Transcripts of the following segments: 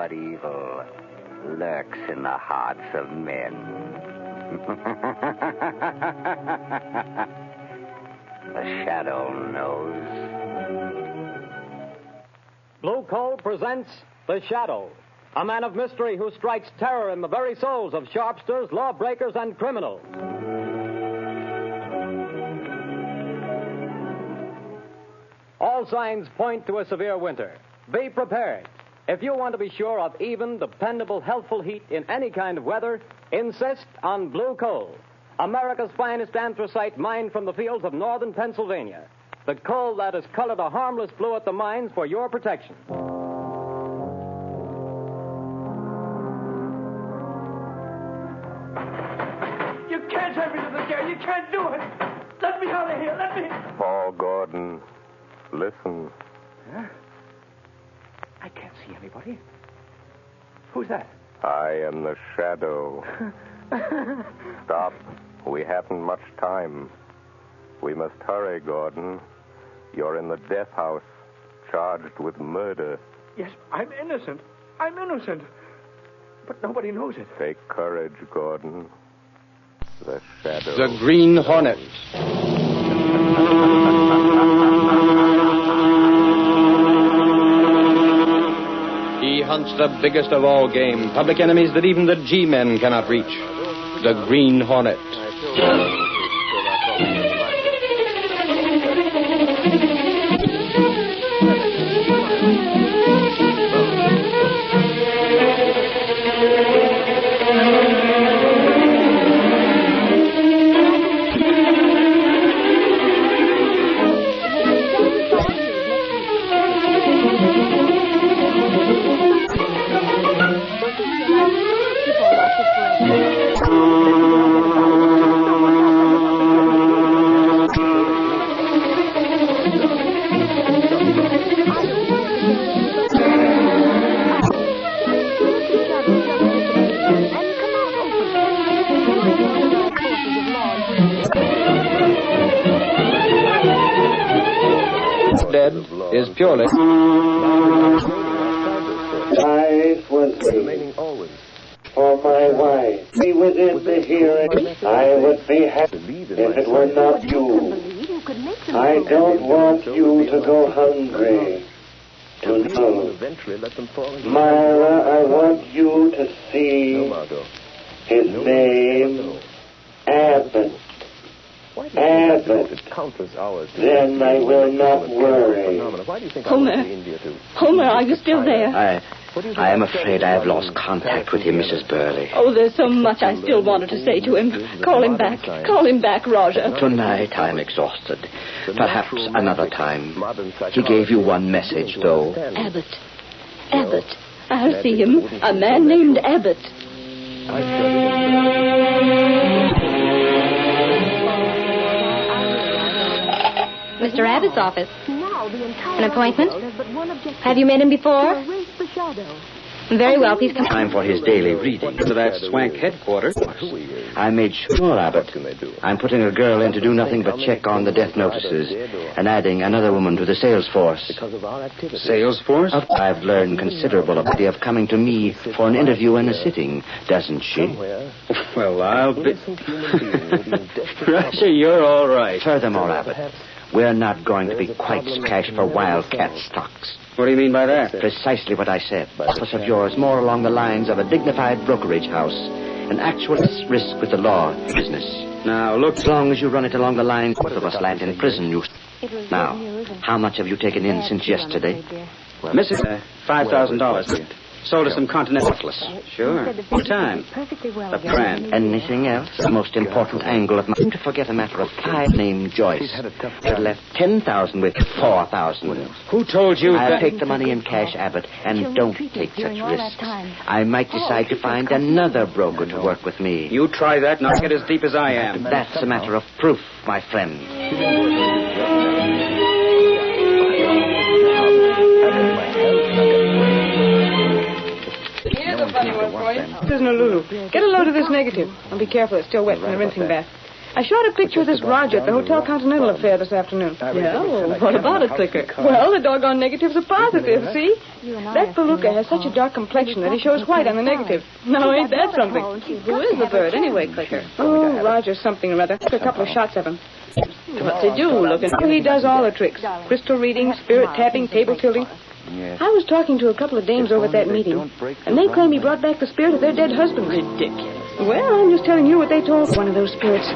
but evil lurks in the hearts of men. The shadow knows. Blue Coal presents The Shadow, a man of mystery who strikes terror in the very souls of sharpsters, lawbreakers, and criminals. All signs point to a severe winter. Be prepared. If you want to be sure of even, dependable, healthful heat in any kind of weather, insist on Blue Coal, America's finest anthracite mined from the fields of northern Pennsylvania. The coal that is colored a harmless blue at the mines for your protection. You can't have me to the jail. You can't do it. Let me out of here. Let me. Paul Gordon, listen. Huh? I can't see anybody. Who's that? I am the Shadow. Stop. We haven't much time. We must hurry, Gordon. You're in the death house, charged with murder. Yes, I'm innocent. I'm innocent. But nobody knows it. Take courage, Gordon. The Shadow. The Green Hornet. He hunts the biggest of all game, public enemies that even the G-men cannot reach. The Green Hornet. Dead is purely. I was waiting for my wife. Be within the hearing. I would be happy if it were not you. I don't want you to go hungry. To know. Myra, I want you to see his name, Abbott. Abbott. Then I will not worry. Homer, are you still there? I am afraid I have lost contact with you, Mrs. Burley. Oh, there's so much I still wanted to say to him. Call him back. Call him back, Roger. Tonight I'm exhausted. Perhaps another time. He gave you one message, though. Abbott. I'll see him. A man named Abbott. Mr. Abbott's office. An appointment? Have you met him before? Very well, please come. Time for his daily reading. To that swank headquarters. I made sure, Abbott. I'm putting a girl in to do nothing but check on the death notices and adding another woman to the sales force. Sales force? I've learned considerable about the of coming to me for an interview and a sitting, doesn't she? Well, I'll be... Roger, you're all right. Furthermore, Abbott, we're not going to be quite cash for wildcat stocks. What do you mean by that? Precisely what I said. Office of yours more along the lines of a dignified brokerage house. An actual risk with the law business. Now, look... As long as you run it along the lines, both of us land in prison, you... Now, how much have you taken in since yesterday? Mrs. $5,000. Sold us some Continentals. Sure. What time? A brand. Anything else? The most important angle of my... To forget a matter of five named Joyce. Had left 10,000 with 4,000. Who told you I'll that... take the money in cash, Abbott, and don't take such risks. I might decide to find another broker to work with me. You try that and I'll get as deep as I am. That's a matter of proof, my friend. Here's a funny one for you. This isn't a Lulu. Get a load of this negative. And be careful, it's still wet from the rinsing bath. I shot a picture of this Roger at the Hotel Continental affair this afternoon. Yeah? Well, what about it, Clicker? Well, the doggone negatives are positive, see? That Palooka has such a dark complexion that he shows white on the negative. Now, ain't that something? Who is the bird, anyway, Clicker? Oh, Roger something or other. Took a couple of shots of him. What's he do, looking? He does all the tricks. Crystal reading, spirit tapping, table tilting. I was talking to a couple of dames over at that meeting, and they claim he brought back the spirit of their dead husbands. Ridiculous. Well, I'm just telling you what they told one of those spirits.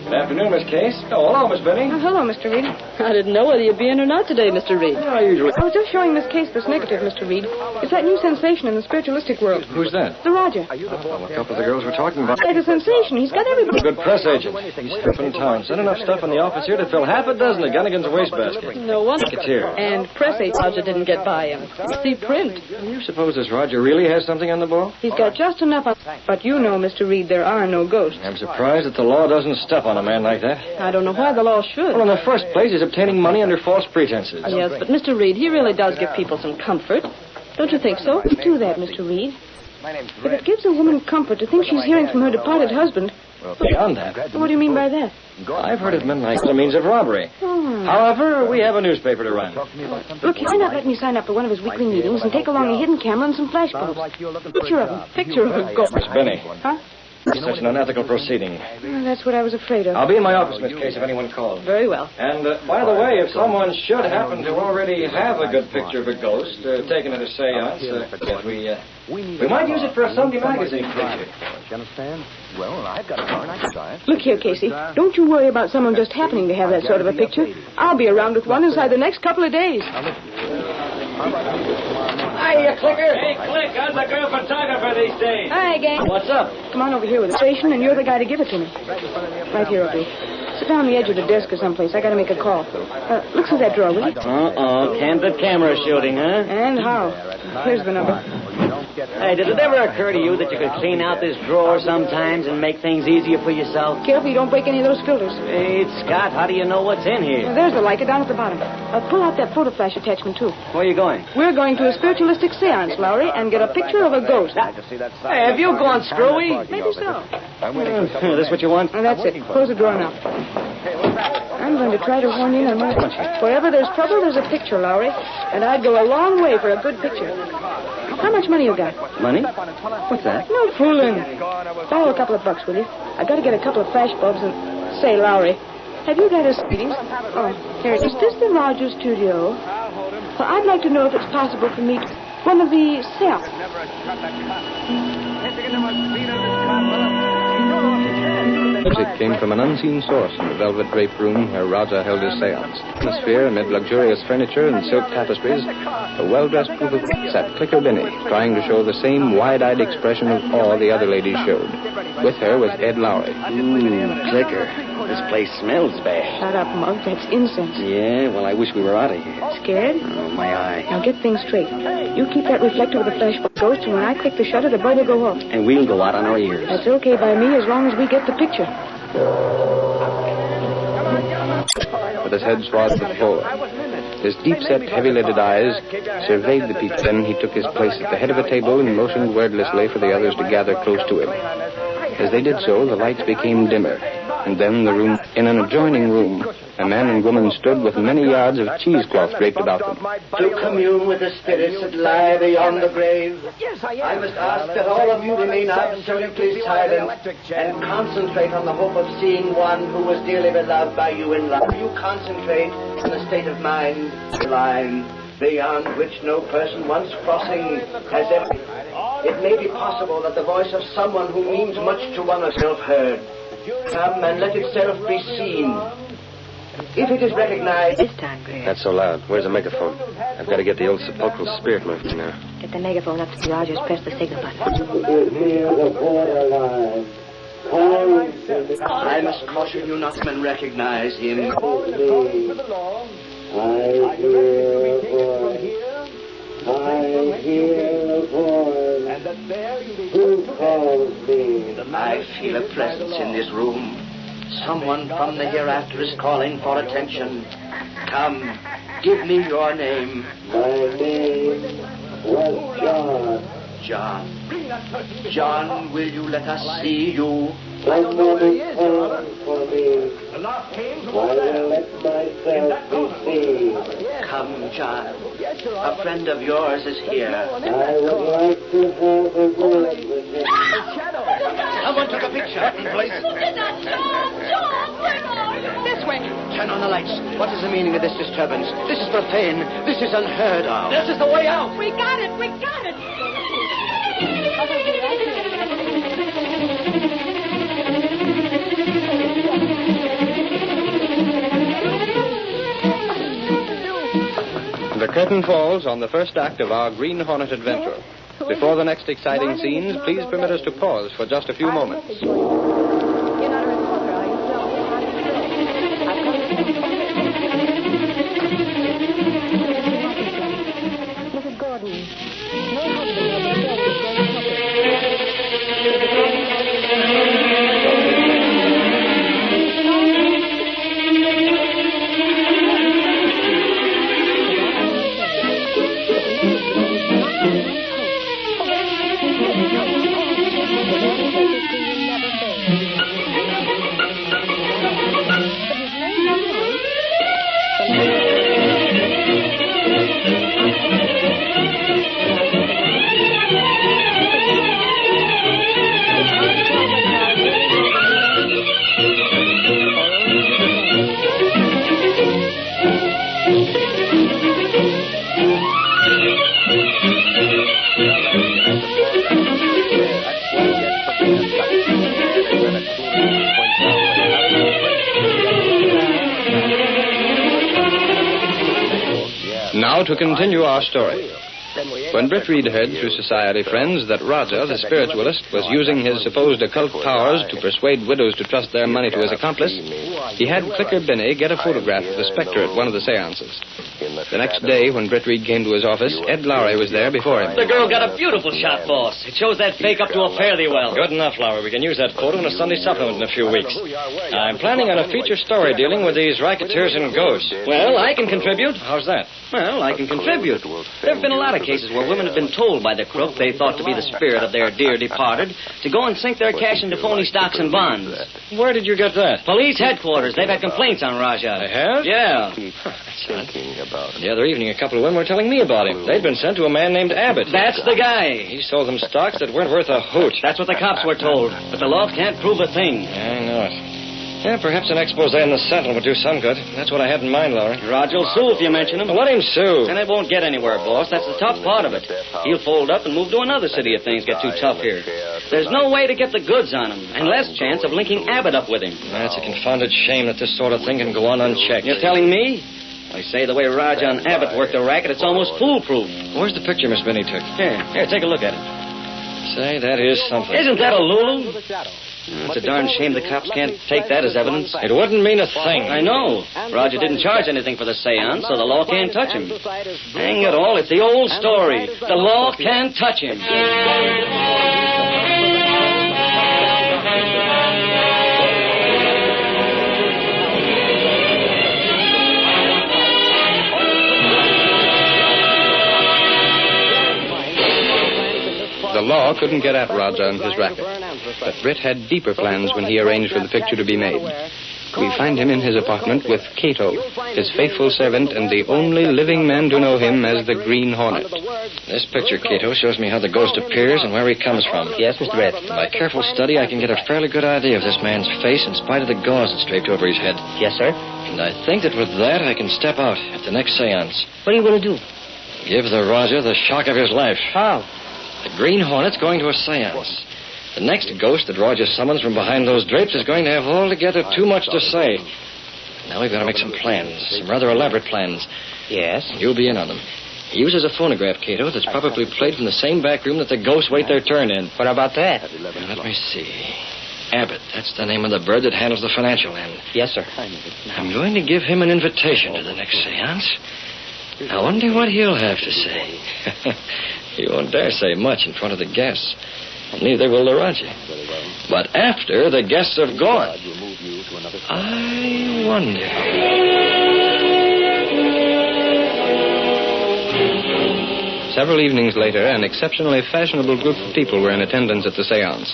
Good afternoon, Miss Case. Oh, hello, Miss Benny. Oh, hello, Mr. Reed. I didn't know whether you'd be in or not today, Mr. Reed. I usually... I was just showing Miss Case this negative, Mr. Reed. It's that new sensation in the spiritualistic world. Who's that? The Roger. A couple of the girls were talking about... It's a sensation. He's got everybody. Good press agent. He's up in town. Sent enough stuff in the office here to fill half a dozen of Gunnigan's wastebasket. No wonder. It's here. And press agent Roger didn't get by him. See print. You suppose this Roger really has something on the ball? He's got just enough of... But you know, Mr. Reed, there are no ghosts. I'm surprised that the law doesn't step on a man like that. I don't know why the law should. Well, in the first place, he's obtaining money under false pretenses. Yes, but Mr. Reed, he really does give people some comfort. Don't you think so? Do that, Mr. Reed. If it gives a woman comfort to think she's hearing from her departed husband... Well, beyond that... What do you mean by that? I've heard of men like the means of robbery. Oh. However, we have a newspaper to run. Look, why not let me sign up for one of his weekly meetings and take along a hidden camera and some flash bulbs? Picture of him. Picture of a ghost. Miss Benny. Huh? Such an unethical proceeding. Well, that's what I was afraid of. I'll be in my office, Miss Case, if anyone calls. Very well. And, by the way, if someone should happen to already have a good picture of a ghost taken at a seance, we might use it for a Sunday magazine picture. You understand? Well, I've got a car and I can try it. Look here, Casey. Don't you worry about someone just happening to have that sort of a picture. I'll be around with one inside the next couple of days. Hiya, Clicker. Hey, Click, how's the girl photographer these days? Hi, gang. What's up? Come on over here with the station, and you're the guy to give it to me. Right here, okay. Sit down on the edge of the desk or someplace. I gotta make a call. Look through that drawer, will you? Candid camera shooting, huh? And how? Here's the number. Hey, did it ever occur to you that you could clean out this drawer sometimes and make things easier for yourself? Careful you don't break any of those filters. Hey, Scott, how do you know what's in here? There's the lighter down at the bottom. Pull out that photo flash attachment, too. Where are you going? We're going to a spiritualistic seance, Lowry, and get a picture of a ghost. Hey, have you gone screwy? Maybe so. This what you want? That's it. Close the drawer now. I'm going to try to horn in on my... Wherever there's trouble, there's a picture, Lowry. And I'd go a long way for a good picture. How much money you got? Money? What's that? No fooling. Borrow a couple of bucks, will you? I got to get a couple of flash bulbs and... Say, Lowry, have you got his readings? Oh, here. Is this the Rogers studio? Well, I'd like to know if it's possible for me to... One of the seance. Music came from an unseen source in the velvet-draped room where Raja held his seance. Atmosphere amid luxurious furniture and silk tapestries, a well-dressed group of sat Clicker Binney, trying to show the same wide-eyed expression of awe the other ladies showed. With her was Ed Lowry. Clicker. This place smells bad. Shut up, Mug. That's incense. Yeah, well, I wish we were out of here. Scared? Oh, my eye. Now get things straight. You keep that reflector with the flash ghost, and when I click the shutter, the bulb will go off. And we'll go out on our ears. That's okay by me as long as we get the picture. With his head swathed with full, his deep-set, heavy-lidded eyes surveyed the people. Then he took his place at the head of a table and motioned wordlessly for the others to gather close to him. As they did so, the lights became dimmer, and then the room... In an adjoining room, a man and woman stood with many yards of cheesecloth draped about them. To commune with the spirits that lie beyond the grave, I must ask that all of you remain absolutely silent and concentrate on the hope of seeing one who was dearly beloved by you in love. You concentrate on a state of mind, line, beyond which no person once crossing has ever... It may be possible that the voice of someone who means much to one is heard. Come and let itself be seen. If it is recognized... This time, Greg. That's so loud. Where's the megaphone? I've got to get the old sepulchral spirit moving now. Get the megaphone up to Rogers. Press the signal button. You hear the borderline. I must caution you not to recognize him. I hear a voice. Who calls me? I feel a presence in this room. Someone from the hereafter is calling for attention. Come, give me your name. My name was John. John, will you let us see you? Someone is calling for me. I will let myself be seen. Come, child. A friend of yours is here. I would like to have a word with him. Someone took a picture. Please. This way. Turn on the lights. What is the meaning of this disturbance? This is profane. This is unheard of. This is the way out. We got it. We got it. The curtain falls on the first act of our Green Hornet adventure. Before the next exciting scenes, please permit us to pause for just a few moments. Mrs. Gordon, no husband has a friend who's going Now to continue our story. When Britt Reed heard through society friends that Roger, the spiritualist, was using his supposed occult powers to persuade widows to trust their money to his accomplice, he had Clicker Binney get a photograph of the specter at one of the seances. The next day, when Britt Reed came to his office, Ed Lowry was there before him. The girl got a beautiful shot, boss. It shows that fake up to a fairly well. Good enough, Lowry. We can use that photo in a Sunday supplement in a few weeks. I'm planning on a feature story dealing with these racketeers and ghosts. Well, I can contribute. How's that? Well, I can contribute. There have been a lot of cases where women have been told by the crook they thought to be the spirit of their dear departed to go and sink their cash into phony stocks and bonds. Where did you get that? Police headquarters. They've had complaints on Raja. They have? Yeah. The other evening, a couple of women were telling me about him. They'd been sent to a man named Abbott. That's the guy. He sold them stocks that weren't worth a hoot. That's what the cops were told. But the law can't prove a thing. I know it. Yeah, perhaps an expose in the Sentinel would do some good. That's what I had in mind, Lowry. Roger will sue if you mention him. Let him sue. And it won't get anywhere, boss. That's the tough part of it. He'll fold up and move to another city if things get too tough here. There's no way to get the goods on him, and less chance of linking Abbott up with him. That's a confounded shame that this sort of thing can go on unchecked. You're telling me? I say the way Raja and Abbott worked the racket, it's almost foolproof. Where's the picture Miss Binney took? Here, take a look at it. Say, that is something. Isn't that a Lulu? It's a darn shame the cops can't take that as evidence. It wouldn't mean a thing. I know. Roger didn't charge anything for the seance, so the law can't touch him. Hang it all, it's the old story. The law can't touch him. The law couldn't get at Raja and his racket. But Britt had deeper plans when he arranged for the picture to be made. We find him in his apartment with Cato, his faithful servant and the only living man to know him as the Green Hornet. This picture, Cato, shows me how the ghost appears and where he comes from. Yes, Mr. Britt. By careful study, I can get a fairly good idea of this man's face in spite of the gauze that's draped over his head. Yes, sir. And I think that with that, I can step out at the next seance. What are you going to do? Give the Raja the shock of his life. How? The Green Hornet's going to a seance. The next ghost that Roger summons from behind those drapes is going to have altogether too much to say. Now we've got to make some plans, some rather elaborate plans. Yes? You'll be in on them. He uses a phonograph, Cato, that's probably played from the same back room that the ghosts wait their turn in. What about that? Now, let me see. Abbott, that's the name of the bird that handles the financial end. Yes, sir. I'm going to give him an invitation to the next seance. I wonder what he'll have to say. He won't dare say much in front of the guests. Neither will the Raja. But after the guests have gone, I wonder. Several evenings later, an exceptionally fashionable group of people were in attendance at the seance.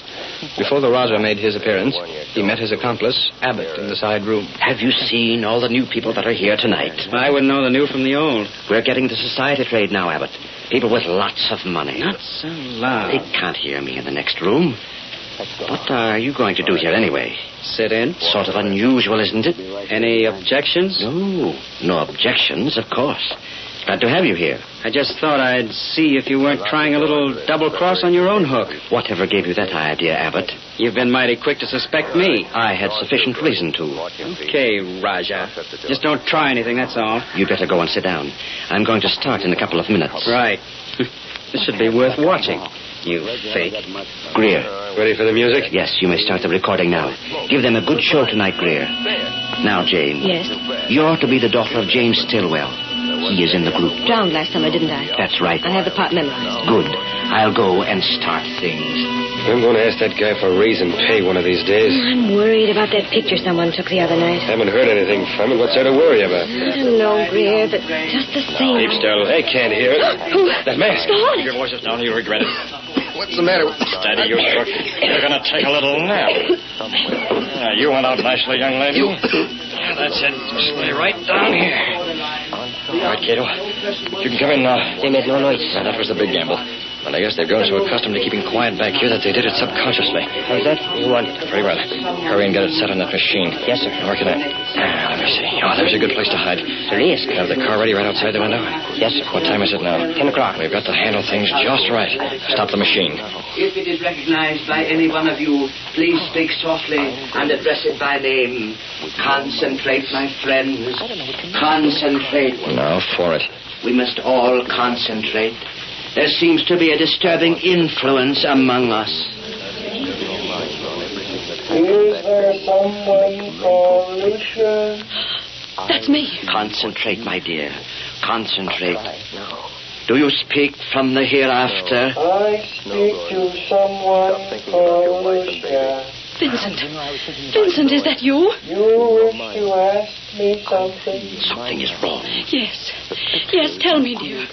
Before the Raja made his appearance, he met his accomplice, Abbott, in the side room. Have you seen all the new people that are here tonight? I wouldn't know the new from the old. We're getting the society trade now, Abbott. People with lots of money. Not so loud. They can't hear me in the next room. What are you going to do here anyway? Sit in. Sort of unusual, isn't it? Any objections? No objections, of course. Glad to have you here. I just thought I'd see if you weren't trying a little double-cross on your own hook. Whatever gave you that idea, Abbott? You've been mighty quick to suspect me. I had sufficient reason to. Okay, Raja. Just don't try anything, that's all. You'd better go and sit down. I'm going to start in a couple of minutes. Right. This should be worth watching. You fake. Greer. Ready for the music? Yes, you may start the recording now. Give them a good show tonight, Greer. Now, Jane. Yes? You're to be the daughter of James Stillwell. He is in the group. Drowned last summer, didn't I? That's right. I have the part memorized. Good. I'll go and start things. I'm going to ask that guy for a raise and pay one of these days. I'm worried about that picture someone took the other night. Haven't heard anything from it. What's there to worry about? I don't know, Greer, but just the same. Keep still. They can't hear it. That mask. Keep your voices down. You'll regret it. What's the matter? Steady, you crook. You're going to take a little nap. You went out nicely, young lady. Yeah, that's it. Just lay right down here. All right, Cato. You can come in now. They made no noise. Now, that was the big gamble. But I guess they've grown so accustomed to keeping quiet back here that they did it subconsciously. How's that? You want it? Very well. Hurry and get it set on that machine. Yes, sir. Work it in. Let me see. Oh, there's a good place to hide. There is. Have the car ready right outside the window? Yes, sir. What time is it now? 10 o'clock. We've got to handle things just right. Stop the machine. If it is recognized by any one of you, please speak softly and address it by name. Concentrate, my friends. Concentrate. Now for it. We must all concentrate. There seems to be a disturbing influence among us. Is there someone called Lucia? That's me. Concentrate, my dear. Concentrate. Do you speak from the hereafter? I speak to someone called Lucia. Vincent, is that you? You wish to ask me something? Something is wrong. Yes. Yes, tell me, dear.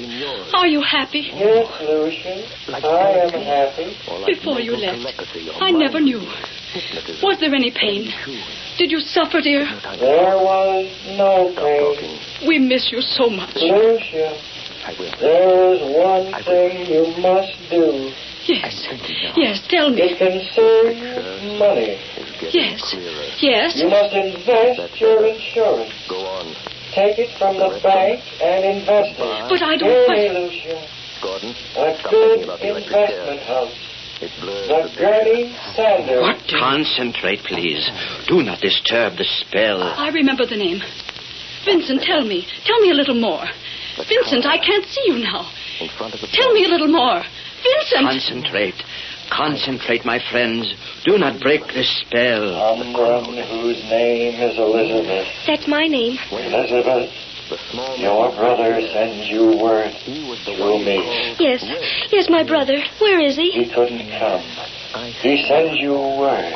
Are you happy? Yes, Lucia. I am happy. Before you left, I never knew. Was there any pain? Did you suffer, dear? There was no pain. We miss you so much. Lucia, there is one thing you must do. Yes, tell me. It concerns money. Yes. You must invest your insurance. Go on. Take it from the bank and invest it. But I don't... Hear me, Lucia. Gordon, A good investment house. The Gurney Sanders. What? Concentrate, please. Do not disturb the spell. I remember the name. Vincent, tell me. Tell me a little more. Vincent, I can't see you now. Tell me a little more. Vincent! Concentrate, my friends. Do not break the spell. Someone whose name is Elizabeth. That's my name. Elizabeth, your brother sends you word through me. Yes, my brother. Where is he? He couldn't come. He sends you word.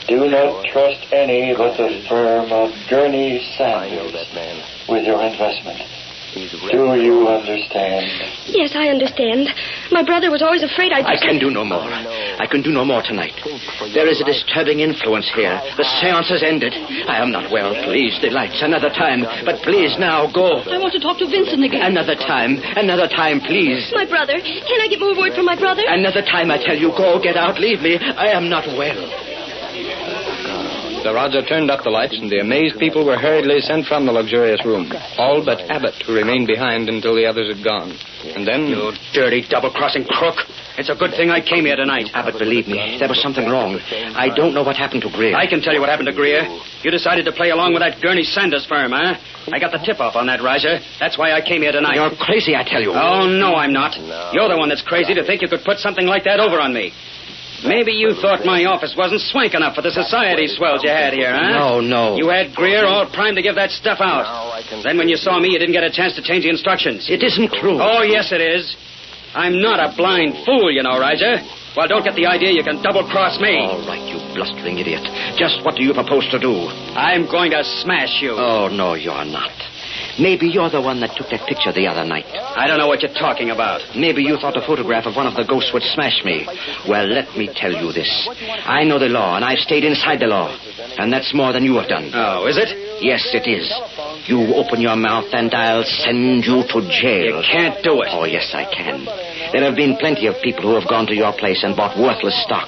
Do not trust any but the firm of Gurney Sanders with your investment. Do you understand? Yes, I understand. My brother was always afraid I'd... I can do no more. I can do no more tonight. There is a disturbing influence here. The seance has ended. I am not well. Please, the lights. Another time. But please, now, go. I want to talk to Vincent again. Another time, please. My brother. Can I get more word from my brother? Another time, I tell you. Go, get out, leave me. I am not well. The Raja turned up the lights, and the amazed people were hurriedly sent from the luxurious room. All but Abbott, who remained behind until the others had gone. And then... You dirty, double-crossing crook. It's a good thing I came here tonight. Abbott, believe me, there was something wrong. I don't know what happened to Greer. I can tell you what happened to Greer. You decided to play along with that Gurney Sanders firm, huh? I got the tip-off on that, Raja. That's why I came here tonight. You're crazy, I tell you. Oh, no, I'm not. You're the one that's crazy to think you could put something like that over on me. Maybe you thought my office wasn't swank enough for the society swells you had here, huh? No. You had Greer all primed to give that stuff out. Then when you saw me, you didn't get a chance to change the instructions. It isn't true. Oh, yes, it is. I'm not a blind fool, you know, Raja. Well, don't get the idea you can double-cross me. All right, you blustering idiot. Just what do you propose to do? I'm going to smash you. Oh, no, you're not. Maybe you're the one that took that picture the other night. I don't know what you're talking about. Maybe you thought a photograph of one of the ghosts would smash me. Well, let me tell you this. I know the law, and I've stayed inside the law. And that's more than you have done. Oh, is it? Yes, it is. You open your mouth and I'll send you to jail. You can't do it. Oh, yes, I can. There have been plenty of people who have gone to your place and bought worthless stock.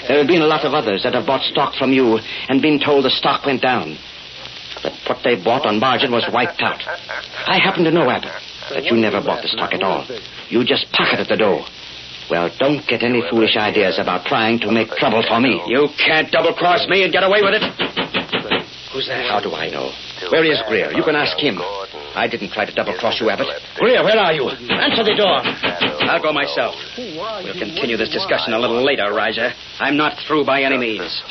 There have been a lot of others that have bought stock from you and been told the stock went down. But what they bought on margin was wiped out. I happen to know, Abbott, that you never bought the stock at all. You just pocketed the dough. Well, don't get any foolish ideas about trying to make trouble for me. You can't double-cross me and get away with it. Who's that? How do I know? Where is Greer? You can ask him. I didn't try to double-cross you, Abbott. Greer, where are you? Answer the door. I'll go myself. We'll continue this discussion a little later, Raja. I'm not through by any means.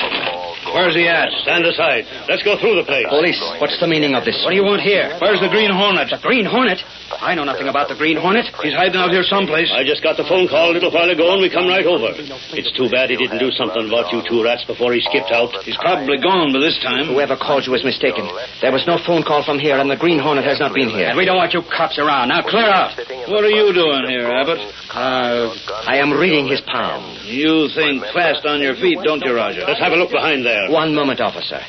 Where's he at? Stand aside. Let's go through the place. Police, what's the meaning of this? What do you want here? Where's the Green Hornet? The Green Hornet? I know nothing about the Green Hornet. He's hiding out here someplace. I just got the phone call a little while ago, and we come right over. It's too bad he didn't do something about you two rats before he skipped out. He's probably gone by this time. Whoever called you was mistaken. There was no phone call from here, and the Green Hornet has not been here. And we don't want you cops around. Now clear out. What are you doing here, Abbott? I am reading his palm. You think fast on your feet, don't you, Roger? Let's have a look behind there. One moment, officer.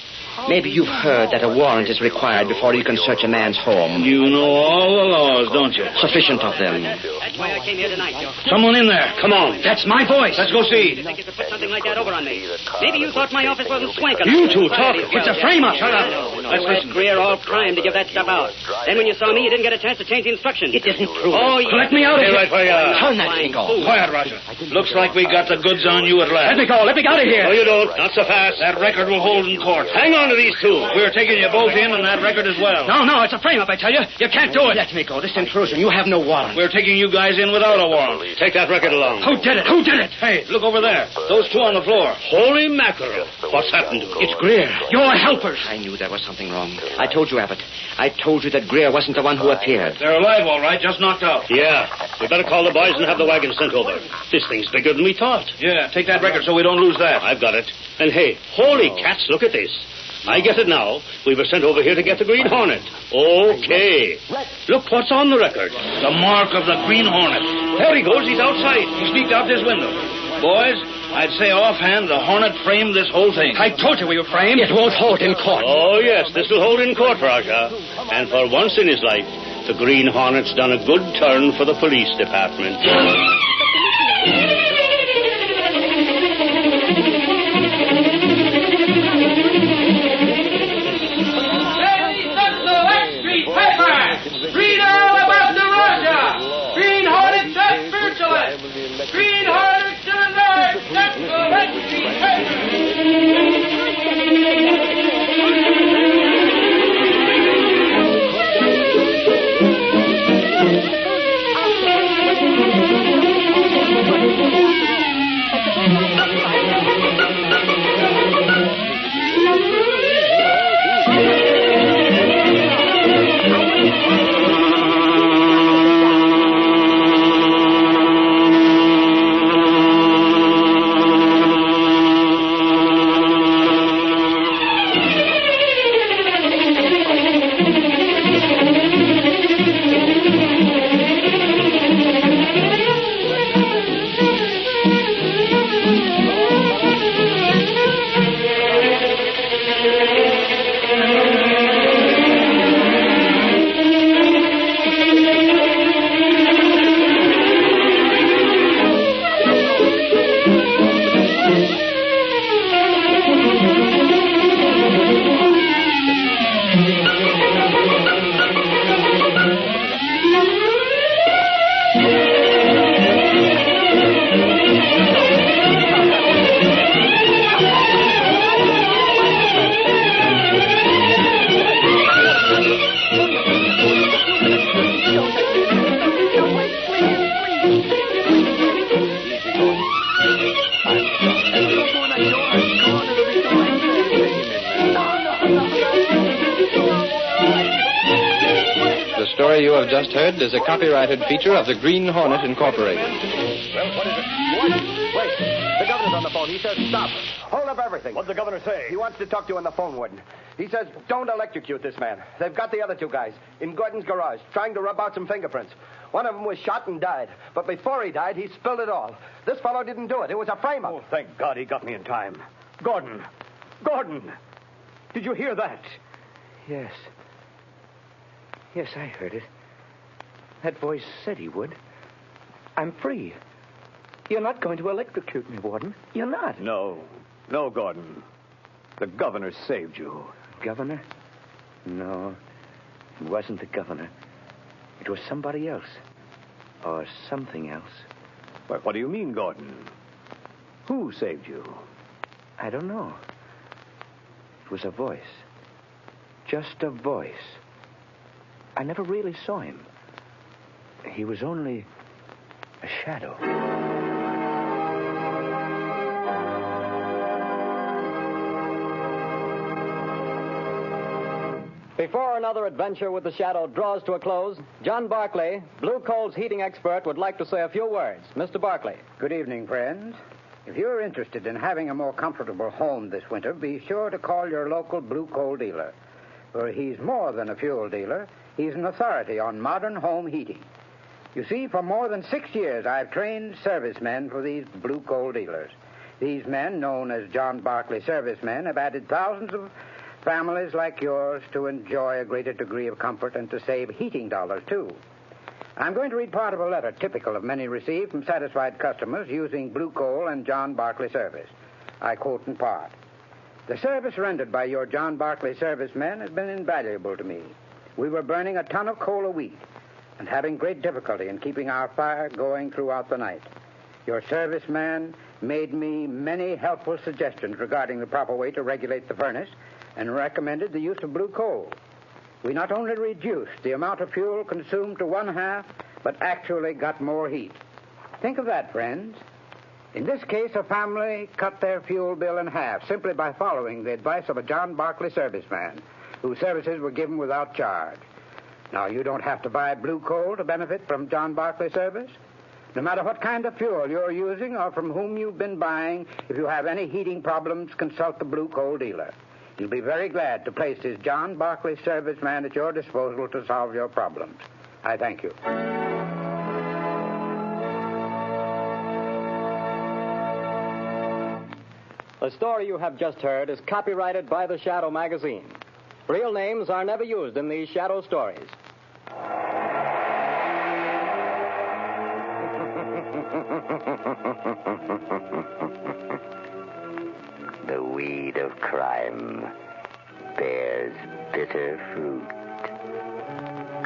Maybe you've heard that a warrant is required before you can search a man's home. You know all the laws, don't you? Sufficient of them. That's why I came here tonight, Joe. Someone in there. Come on. That's my voice. Let's go see. You think you could put something like that over on me? Maybe you thought my office wasn't swank enough. You two talk. It's a frame-up. Shut up. Let's listen. Greer all primed to give that stuff out. Then when you saw me, you didn't get a chance to change the instructions. It isn't true. Oh, yeah. Let me out of here. Right where you are. Turn that thing off. Quiet, Roger. Looks like we got the goods on you at last. Let me go. Let me get out of here. No, you don't. Not so fast. That record will hold in court. Hang on to these two. We're taking you both in and that record as well. No, it's a frame-up, I tell you. You can't do it. Let me go. This intrusion. You have no warrant. We're taking you guys in without a warrant. Take that record along. Who did it? Who did it? Hey, look over there. Those two on the floor. Holy mackerel. What's happened to them? It's Greer. You're helpers. I knew there was something wrong. I told you, Abbott. I told you that Greer wasn't the one who appeared. They're alive, all right. Just knocked out. Yeah. We better call the boys and have the wagon sent over. This thing's bigger than we thought. Yeah, take that record so we don't lose that. I've got it. And hey, holy cats, look at this. I get it now. We were sent over here to get the Green Hornet. Okay. Look what's on the record. The mark of the Green Hornet. There he goes. He's outside. He sneaked out this window. Boys, I'd say offhand the Hornet framed this whole thing. I told you we were framed. It won't hold in court. Oh, yes. This will hold in court, Raja. And for once in his life, the Green Hornet's done a good turn for the police department. Read all about the Raja. Green Hornet, the spiritualist. Green Hornet, the lurks. That's the The story you have just heard is a copyrighted feature of the Green Hornet Incorporated. Well, what is it? What? Wait. The governor on the phone. He says, stop. Hold up everything. What'd the governor say? He wants to talk to you on the phone, Warden. He says, don't electrocute this man. They've got the other two guys in Gordon's garage trying to rub out some fingerprints. One of them was shot and died. But before he died, he spilled it all. This fellow didn't do it. It was a frame-up. Oh, thank God he got me in time. Gordon! Gordon! Did you hear that? Yes. Yes, I heard it. That voice said he would. I'm free. You're not going to electrocute me, Warden. You're not. No, Gordon. The governor saved you. Governor? No, it wasn't the governor. It was somebody else. Or something else. But what do you mean, Gordon? Who saved you? I don't know. It was a voice. Just a voice. I never really saw him. He was only a shadow. Before another adventure with the Shadow draws to a close, John Barclay, Blue Coal's heating expert, would like to say a few words. Mr. Barclay. Good evening, friends. If you're interested in having a more comfortable home this winter, be sure to call your local Blue Coal dealer. For he's more than a fuel dealer. He's an authority on modern home heating. You see, for more than 6 years, I've trained servicemen for these Blue Coal dealers. These men, known as John Barclay servicemen, have added thousands of families like yours to enjoy a greater degree of comfort and to save heating dollars, too. I'm going to read part of a letter typical of many received from satisfied customers using Blue Coal and John Barclay service. I quote in part. The service rendered by your John Barclay servicemen has been invaluable to me. We were burning a ton of coal a week and having great difficulty in keeping our fire going throughout the night. Your serviceman made me many helpful suggestions regarding the proper way to regulate the furnace and recommended the use of Blue Coal. We not only reduced the amount of fuel consumed to 1/2, but actually got more heat. Think of that, friends. In this case, a family cut their fuel bill in half simply by following the advice of a John Barclay serviceman, whose services were given without charge. Now, you don't have to buy Blue Coal to benefit from John Barclay service. No matter what kind of fuel you're using or from whom you've been buying, if you have any heating problems, consult the Blue Coal dealer. He'll be very glad to place his John Barclay serviceman at your disposal to solve your problems. I thank you. The story you have just heard is copyrighted by the Shadow magazine. Real names are never used in these Shadow stories. The weed of crime bears bitter fruit.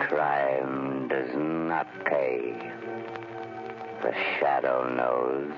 Crime does not pay. The Shadow knows.